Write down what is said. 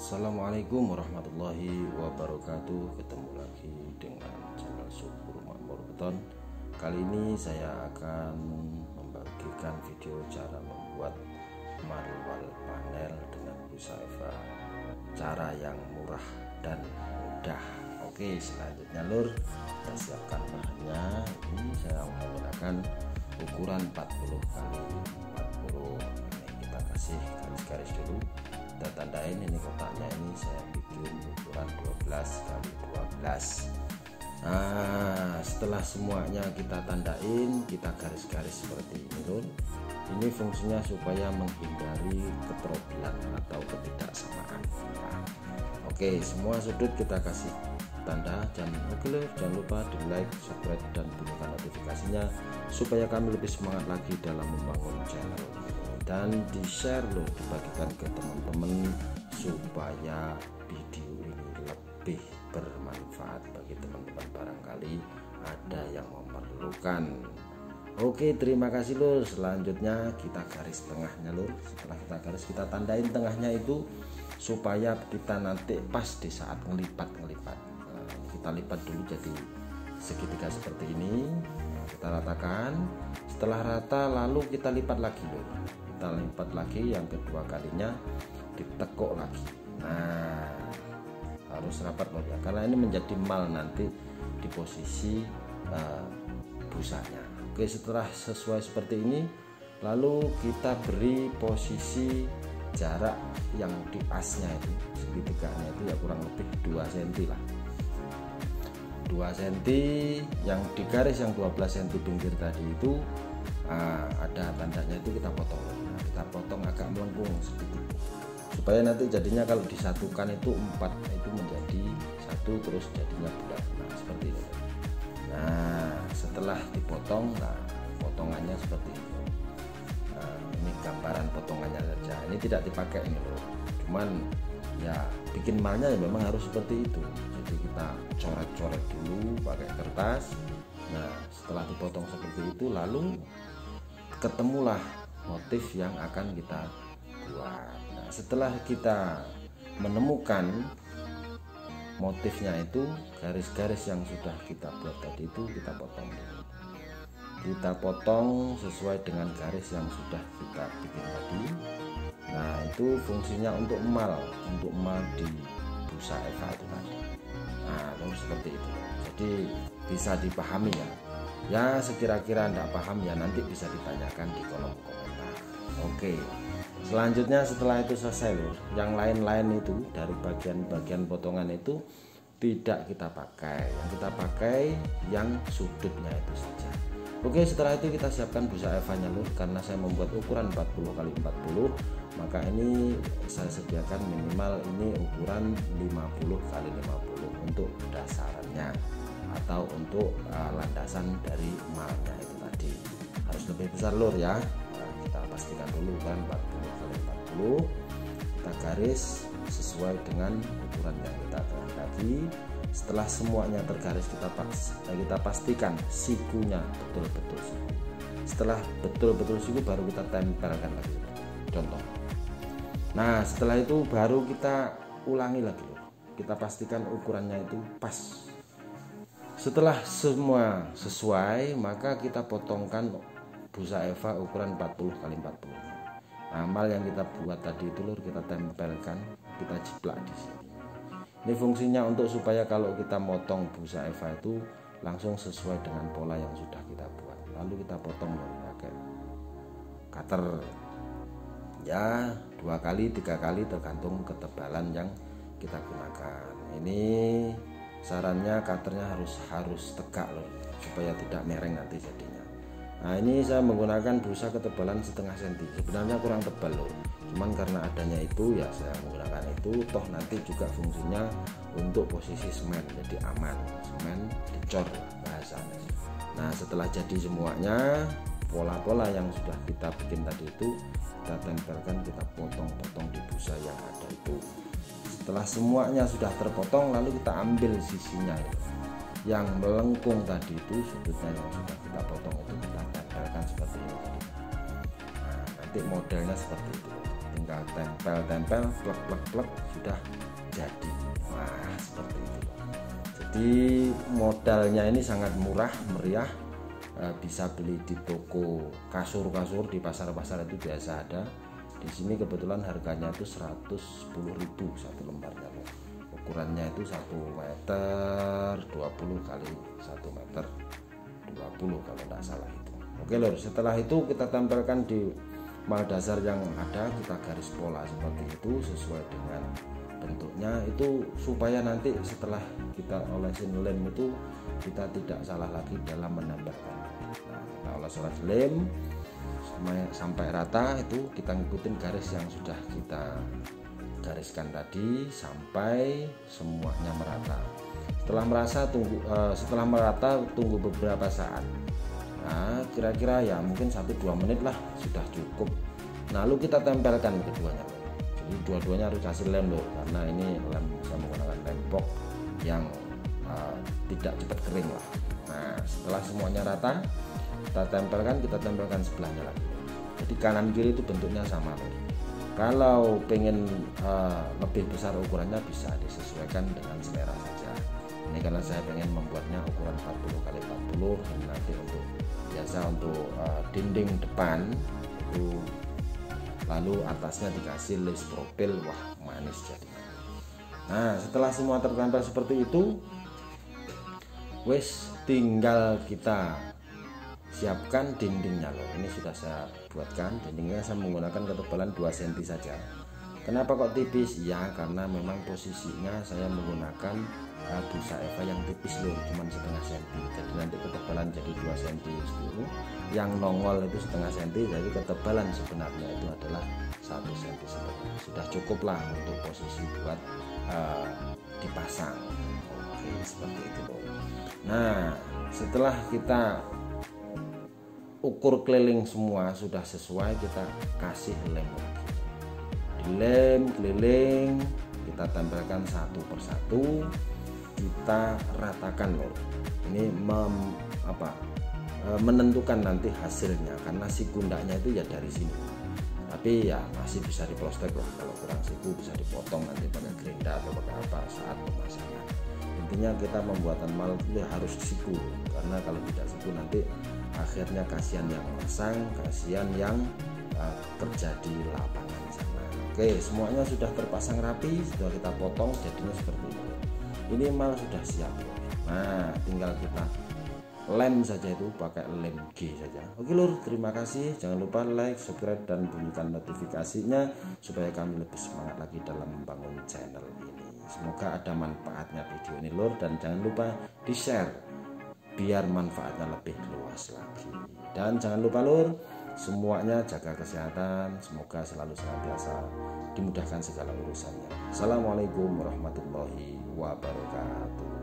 Assalamualaikum warahmatullahi wabarakatuh. Ketemu lagi dengan channel Subur Makmur Beton. Kali ini saya akan membagikan video cara membuat manual panel dengan busa Eva, cara yang murah dan mudah. Oke, selanjutnya lur, kita siapkan bahannya. Ini saya menggunakan ukuran 40 kali 40. Ini kita kasih garis-garis dulu, kita tandain. Ini kotaknya ini saya bikin ukuran 12 kali 12. Nah, setelah semuanya kita tandain, kita garis-garis seperti ini lur. Ini fungsinya supaya menghindari keterobolan atau ketidaksamaan. Nah, oke, semua sudut kita kasih tanda. Jangan lupa di like, subscribe, dan bunyikan notifikasinya supaya kami lebih semangat lagi dalam membangun channel ini. Dan di share loh, dibagikan ke teman-teman supaya video ini lebih bermanfaat bagi teman-teman, barangkali ada yang memerlukan. Oke, terima kasih lur. Selanjutnya kita garis tengahnya lur. Setelah kita garis, kita tandain tengahnya itu supaya kita nanti pas di saat ngelipat. Nah, kita lipat dulu jadi segitiga seperti ini. Nah, kita ratakan. Setelah rata lalu kita lipat lagi lur. Kita lipat lagi yang kedua kalinya, ditekuk lagi. Nah, harus rapat lur ya, karena ini menjadi mal nanti di posisi busanya. Oke, setelah sesuai seperti ini, lalu kita beri posisi jarak yang di asnya itu, segitiganya itu ya kurang lebih 2 cm lah. 2 cm yang di garis yang 12 cm pinggir tadi itu ada tandanya itu kita potong. Nah, kita potong agak melengkung sedikit supaya nanti jadinya kalau disatukan itu 4 itu menjadi 1 terus jadinya bulat. Nah, seperti ini. Nah, setelah dipotong, nah potongannya seperti itu. Nah, ini gambaran potongannya saja, ini tidak dipakai ini loh, cuman ya bikin malnya ya memang harus seperti itu. Jadi kita coret-coret dulu pakai kertas. Nah, setelah dipotong seperti itu lalu ketemulah motif yang akan kita buat. Nah, setelah kita menemukan motifnya itu, garis-garis yang sudah kita buat tadi itu kita potong dulu. Kita potong sesuai dengan garis yang sudah kita bikin tadi. Nah, itu fungsinya untuk emal di busa Eva itu tadi. Nah, lalu seperti itu. Jadi bisa dipahami ya. Ya, sekira-kira tidak paham ya nanti bisa ditanyakan di kolom komentar. Oke. Selanjutnya setelah itu selesai loh, yang lain-lain itu dari bagian-bagian potongan itu tidak kita pakai. Yang kita pakai yang sudutnya itu saja. Oke, setelah itu kita siapkan busa Eva-nya lur. Karena saya membuat ukuran 40 kali 40, maka ini saya sediakan minimal ini ukuran 50 kali 50 untuk dasarannya atau untuk landasan dari malnya itu tadi. Harus lebih besar lur ya. Nah, kita pastikan dulu kan 40 kali 40. Kita garis sesuai dengan ukuran yang kita kehendaki. Setelah semuanya tergaris, kita pastikan sikunya betul-betul siku. Setelah betul-betul siku baru kita tempelkan lagi. Contoh. Nah, setelah itu baru kita ulangi lagi loh. Kita pastikan ukurannya itu pas. Setelah semua sesuai, maka kita potongkan busa Eva ukuran 40 kali 40. Amal yang kita buat tadi itu lur, kita tempelkan, kita jiplak di sini. Ini fungsinya untuk supaya kalau kita motong busa Eva itu langsung sesuai dengan pola yang sudah kita buat. Lalu kita potong pakai cutter. Ya, 2 kali 3 kali tergantung ketebalan yang kita gunakan. Ini sarannya cutternya harus tegak loh, supaya tidak mereng nanti jadinya. Nah, ini saya menggunakan busa ketebalan setengah senti. Sebenarnya kurang tebal loh, cuman karena adanya itu ya saya menggunakan itu. Toh nanti juga fungsinya untuk posisi semen, jadi aman, semen dicor bahasanya. Nah, setelah jadi semuanya, pola-pola yang sudah kita bikin tadi itu kita tempelkan, kita potong-potong di busa yang ada itu. Setelah semuanya sudah terpotong, lalu kita ambil sisinya yang melengkung tadi itu, sudutnya yang sudah kita potong itu kita tempelkan seperti ini. Nah, nanti modelnya seperti itu. tinggal tempel plek sudah jadi. Wah, seperti itu. Jadi modalnya ini sangat murah meriah, bisa beli di toko kasur-kasur di pasar-pasar itu biasa ada. Di sini kebetulan harganya itu 110.000 satu lembarnya loh. Ukurannya itu 1 meter 20 kali 1 meter 20 kalau tidak salah itu. Oke lor, setelah itu kita tempelkan di mal dasar yang ada, kita garis pola seperti itu sesuai dengan bentuknya itu, supaya nanti setelah kita olesin lem itu kita tidak salah lagi dalam menambahkan. Nah, kita oles lem sampai rata, itu kita ngikutin garis yang sudah kita gariskan tadi sampai semuanya merata. Setelah merata tunggu beberapa saat. Nah, kira-kira ya mungkin 1-2 menit lah sudah cukup. Lalu kita tempelkan keduanya. Jadi dua-duanya harus kasih lem loh, karena ini lem bisa menggunakan lem box yang tidak cepat kering lah. Nah, setelah semuanya rata kita tempelkan sebelahnya lagi. Jadi kanan kiri itu bentuknya sama loh. Kalau pengen lebih besar ukurannya bisa disesuaikan dengan selera saja. Ini karena saya pengen membuatnya ukuran 40 kali 40. Ini nanti untuk biasa untuk dinding depan itu, lalu atasnya dikasih list profil. Wah, manis jadinya. Nah, setelah semua tertempel seperti itu, wes tinggal kita siapkan dindingnya loh. Ini sudah saya buatkan dindingnya, saya menggunakan ketebalan 2 cm saja. Kenapa kok tipis? Ya karena memang posisinya saya menggunakan busa Eva yang tipis loh, cuman setengah senti. Jadi nanti ketebalan jadi 2 cm seluruh, yang nongol itu setengah senti. Jadi ketebalan sebenarnya itu adalah 1 cm sebenarnya. Sudah cukup lah untuk posisi buat dipasang. Oke, seperti itu loh. Nah, setelah kita ukur keliling semua sudah sesuai, kita kasih lem lagi. Di lem keliling kita tempelkan satu persatu, kita ratakan loh. Ini menentukan nanti hasilnya, karena si gundaknya itu ya dari sini. Tapi ya masih bisa diprostek loh, kalau kurang siku bisa dipotong nanti pakai gerinda atau pakai apa saat pemasangan. Intinya kita pembuatan mal itu harus siku, karena kalau tidak siku nanti akhirnya kasihan yang masang, kasihan yang kerja di lapangan sana. Oke, semuanya sudah terpasang rapi, sudah kita potong jadinya seperti ini. Ini mal sudah siap. Nah, tinggal kita lem saja, itu pakai lem G saja. Oke lur, terima kasih. Jangan lupa like, subscribe, dan bunyikan notifikasinya supaya kami lebih semangat lagi dalam membangun channel ini. Semoga ada manfaatnya video ini lur, dan jangan lupa di share biar manfaatnya lebih luas lagi. Dan jangan lupa lur, semuanya jaga kesehatan, semoga selalu senantiasa dimudahkan segala urusannya. Assalamualaikum warahmatullahi wabarakatuh.